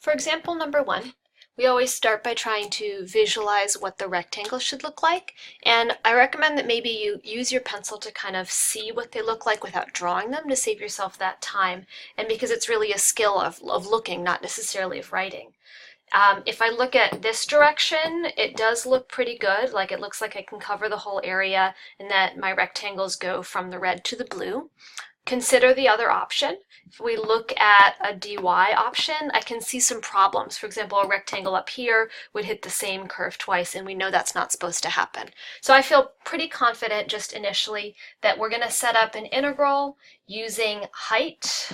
For example number 1, we always start by trying to visualize what the rectangle should look like, and I recommend that maybe you use your pencil to kind of see what they look like without drawing them to save yourself that time, and because it's really a skill of looking, not necessarily of writing. If I look at this direction, it does look pretty good, like it looks like I can cover the whole area and that my rectangles go from the red to the blue. Consider the other option. If we look at a DY option, I can see some problems. For example, a rectangle up here would hit the same curve twice, and we know that's not supposed to happen. So I feel pretty confident just initially that we're going to set up an integral using height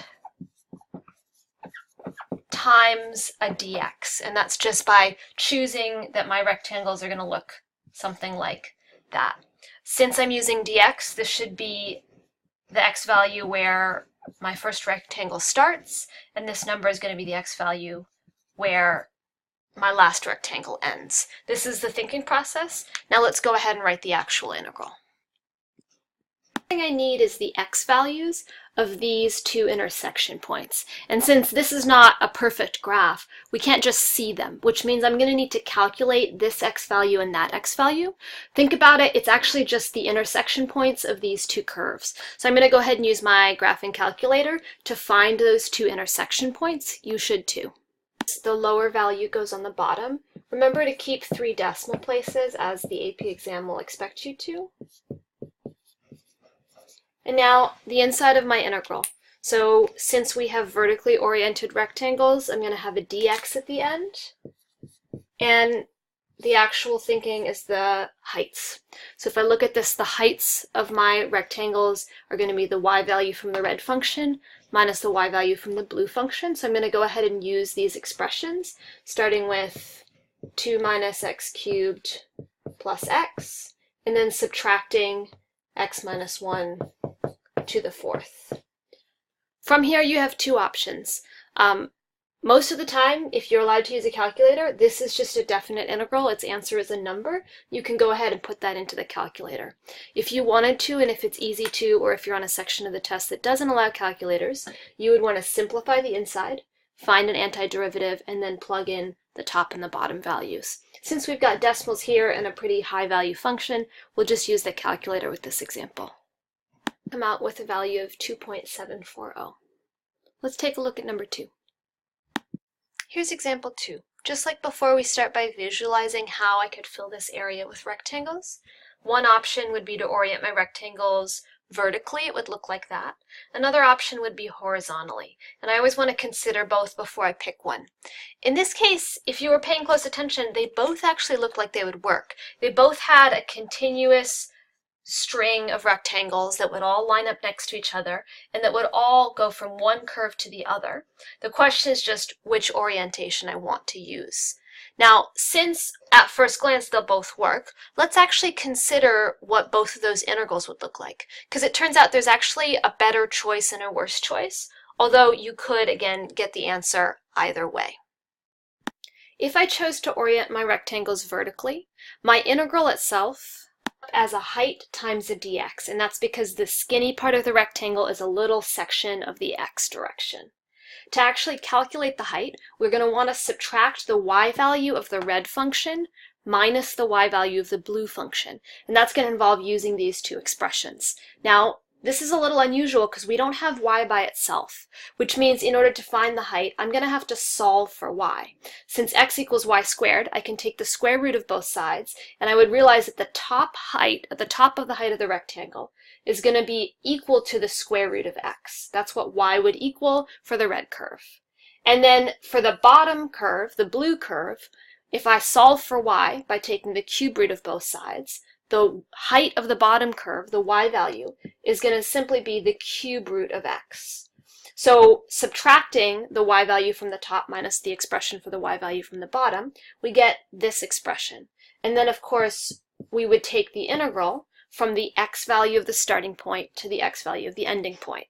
times a dx, and that's just by choosing that my rectangles are going to look something like that. Since I'm using dx, this should be the x value where my first rectangle starts, and this number is going to be the x value where my last rectangle ends. This is the thinking process. Now let's go ahead and write the actual integral. The thing I need is the x values of these two intersection points. And since this is not a perfect graph, we can't just see them, which means I'm going to need to calculate this x value and that x value. Think about it, it's actually just the intersection points of these two curves. So I'm going to go ahead and use my graphing calculator to find those two intersection points. You should too. The lower value goes on the bottom. Remember to keep 3 decimal places, as the AP exam will expect you to. And now the inside of my integral. So since we have vertically oriented rectangles, I'm going to have a dx at the end. And the actual thinking is the heights. So if I look at this, the heights of my rectangles are going to be the y value from the red function minus the y value from the blue function. So I'm going to go ahead and use these expressions, starting with 2 minus x cubed plus x, and then subtracting x minus 1 to the 4th. From here you have two options. Most of the time, if you're allowed to use a calculator, this is just a definite integral. Its answer is a number. You can go ahead and put that into the calculator. If you wanted to, and if it's easy to, or if you're on a section of the test that doesn't allow calculators, you would want to simplify the inside, find an antiderivative, and then plug in the top and the bottom values. Since we've got decimals here and a pretty high value function, we'll just use the calculator with this example. Come out with a value of 2.740. Let's take a look at number 2. Here's example 2. Just like before, we start by visualizing how I could fill this area with rectangles. One option would be to orient my rectangles vertically. It would look like that. Another option would be horizontally, and I always want to consider both before I pick one. In this case, if you were paying close attention, they both actually looked like they would work. They both had a continuous string of rectangles that would all line up next to each other and that would all go from one curve to the other. The question is just which orientation I want to use. Now, since at first glance they'll both work, let's actually consider what both of those integrals would look like, because it turns out there's actually a better choice and a worse choice, although you could, again, get the answer either way. If I chose to orient my rectangles vertically, my integral itself as a height times a dx, and that's because the skinny part of the rectangle is a little section of the x direction. To actually calculate the height, we're going to want to subtract the y value of the red function minus the y value of the blue function, and that's going to involve using these two expressions. Now, this is a little unusual because we don't have y by itself, which means in order to find the height, I'm going to have to solve for y. Since x equals y squared, I can take the square root of both sides, and I would realize that the top height, at the top of the height of the rectangle, is going to be equal to the square root of x. That's what y would equal for the red curve. And then for the bottom curve, the blue curve, if I solve for y by taking the cube root of both sides, the height of the bottom curve, the y value, is going to simply be the cube root of x. So subtracting the y value from the top minus the expression for the y value from the bottom, we get this expression. And then, of course, we would take the integral from the x value of the starting point to the x value of the ending point.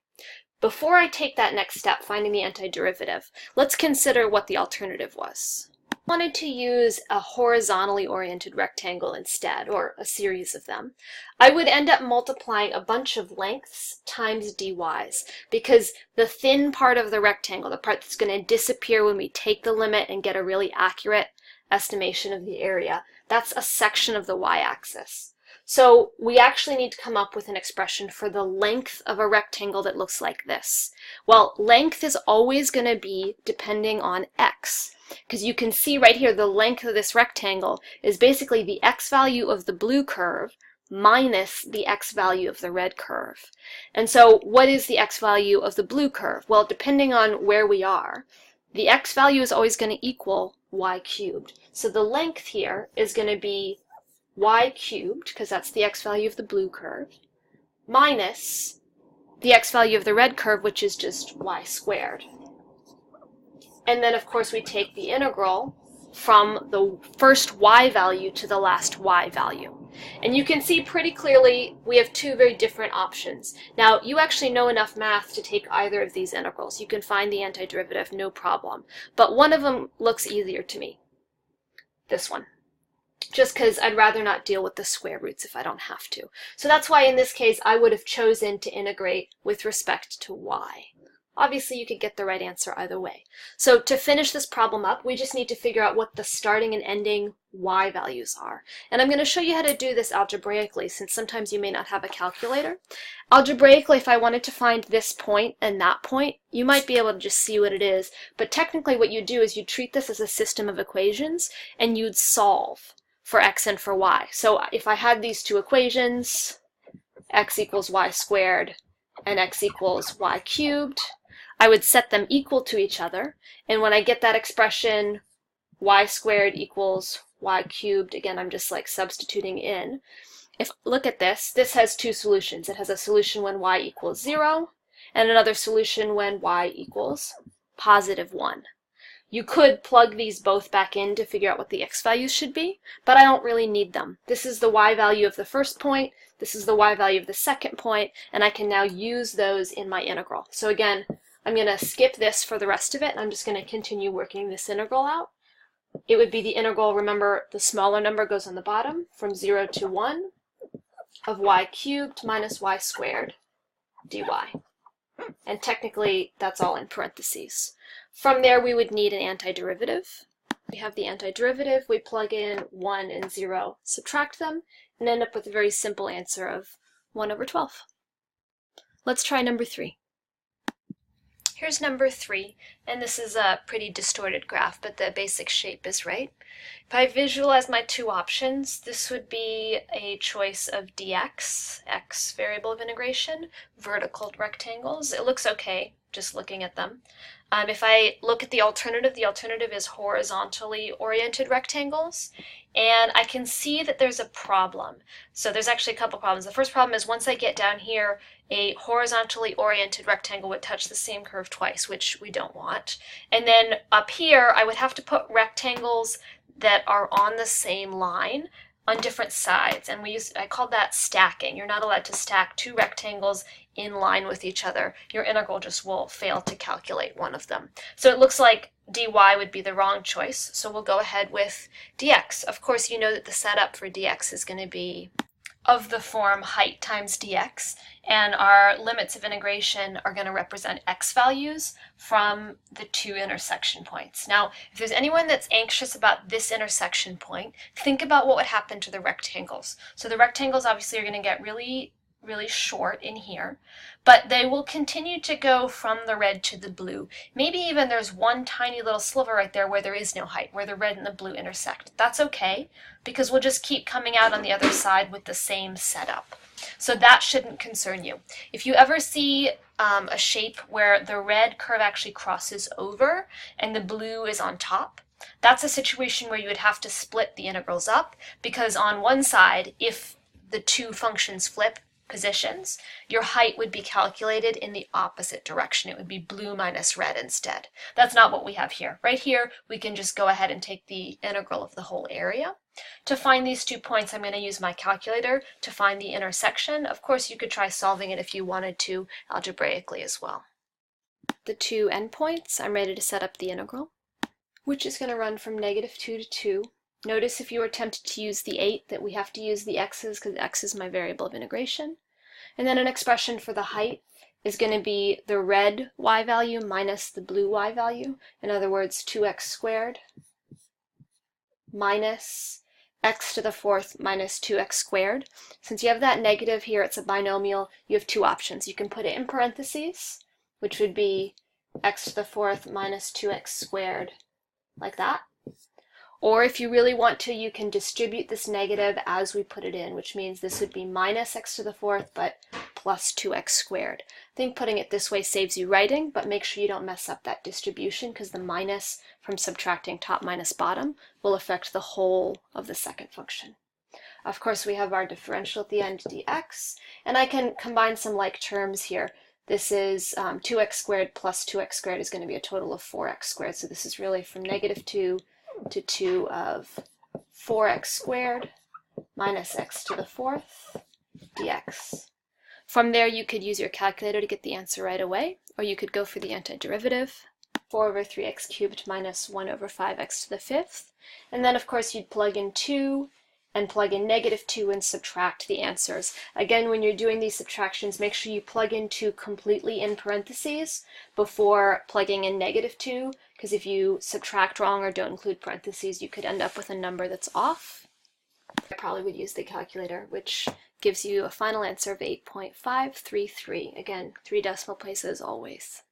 Before I take that next step, finding the antiderivative, let's consider what the alternative was. Wanted to use a horizontally oriented rectangle instead, or a series of them, I would end up multiplying a bunch of lengths times dy's, because the thin part of the rectangle, the part that's going to disappear when we take the limit and get a really accurate estimation of the area, that's a section of the y-axis. So we actually need to come up with an expression for the length of a rectangle that looks like this. Well, length is always going to be depending on x. Because you can see right here the length of this rectangle is basically the x value of the blue curve minus the x value of the red curve. And so what is the x value of the blue curve? Well, depending on where we are, the x value is always going to equal y cubed. So the length here is going to be y cubed, because that's the x value of the blue curve, minus the x value of the red curve, which is just y squared. And then, of course, we take the integral from the first y value to the last y value. And you can see pretty clearly we have two very different options. Now, you actually know enough math to take either of these integrals. You can find the antiderivative, no problem. But one of them looks easier to me, this one, just because I'd rather not deal with the square roots if I don't have to. So that's why in this case I would have chosen to integrate with respect to y. Obviously, you could get the right answer either way. So to finish this problem up, we just need to figure out what the starting and ending y values are. And I'm going to show you how to do this algebraically, since sometimes you may not have a calculator. Algebraically, if I wanted to find this point and that point, you might be able to just see what it is. But technically what you do is you treat this as a system of equations, and you'd solve for x and for y. So if I had these two equations, x equals y squared and x equals y cubed, I would set them equal to each other, and when I get that expression y squared equals y cubed, again I'm just like substituting in. Look at this, this has two solutions. It has a solution when y equals 0, and another solution when y equals positive 1. You could plug these both back in to figure out what the x values should be, but I don't really need them. This is the y value of the first point, this is the y value of the second point, and I can now use those in my integral. So again, I'm going to skip this for the rest of it, and I'm just going to continue working this integral out. It would be the integral, remember the smaller number goes on the bottom, from 0 to 1 of y cubed minus y squared dy. And technically, that's all in parentheses. From there, we would need an antiderivative. We have the antiderivative, we plug in 1 and 0, subtract them, and end up with a very simple answer of 1 over 12. Let's try number 3. Here's number 3, and this is a pretty distorted graph, but the basic shape is right. If I visualize my two options, this would be a choice of dx, x variable of integration, vertical rectangles. It looks okay just looking at them. If I look at the alternative is horizontally oriented rectangles, and I can see that there's a problem. So there's actually a couple problems. The first problem is once I get down here, a horizontally oriented rectangle would touch the same curve twice, which we don't want. And then up here, I would have to put rectangles that are on the same line on different sides, and I called that stacking. You're not allowed to stack two rectangles in line with each other. Your integral just will fail to calculate one of them. So it looks like dy would be the wrong choice, so we'll go ahead with dx. Of course, you know that the setup for dx is going to be of the form height times dx, and our limits of integration are going to represent x values from the two intersection points. Now, if there's anyone that's anxious about this intersection point, think about what would happen to the rectangles. So the rectangles obviously are going to get really short in here, but they will continue to go from the red to the blue. Maybe even there's one tiny little sliver right there where there is no height, where the red and the blue intersect. That's okay, because we'll just keep coming out on the other side with the same setup. So that shouldn't concern you. If you ever see a shape where the red curve actually crosses over and the blue is on top, that's a situation where you would have to split the integrals up, because on one side, if the two functions flip positions, your height would be calculated in the opposite direction. It would be blue minus red instead. That's not what we have here. Right here, we can just go ahead and take the integral of the whole area. To find these 2 points, I'm going to use my calculator to find the intersection. Of course, you could try solving it if you wanted to algebraically as well. The 2 endpoints, I'm ready to set up the integral. which is going to run from -2 to 2. Notice if you were tempted to use the 8 that we have to use the x's because x is my variable of integration. And then an expression for the height is going to be the red y value minus the blue y value. In other words, 2x squared minus x to the fourth minus 2x squared. Since you have that negative here, it's a binomial, you have two options. You can put it in parentheses, which would be x to the fourth minus 2x squared, like that. Or if you really want to, you can distribute this negative as we put it in, which means this would be minus x to the fourth, but plus 2x squared. I think putting it this way saves you writing, but make sure you don't mess up that distribution because the minus from subtracting top minus bottom will affect the whole of the second function. Of course, we have our differential at the end, dx, and I can combine some like terms here. This is 2x squared plus 2x squared is going to be a total of 4x squared, so this is really from -2 to 2 of 4x squared minus x to the fourth dx. From there, you could use your calculator to get the answer right away, or you could go for the antiderivative, 4 over 3x cubed minus 1 over 5x to the fifth. And then, of course, you'd plug in 2 and plug in -2 and subtract the answers. Again, when you're doing these subtractions, make sure you plug in 2 completely in parentheses before plugging in -2, because if you subtract wrong or don't include parentheses, you could end up with a number that's off. I probably would use the calculator, which gives you a final answer of 8.533. Again, 3 decimal places always.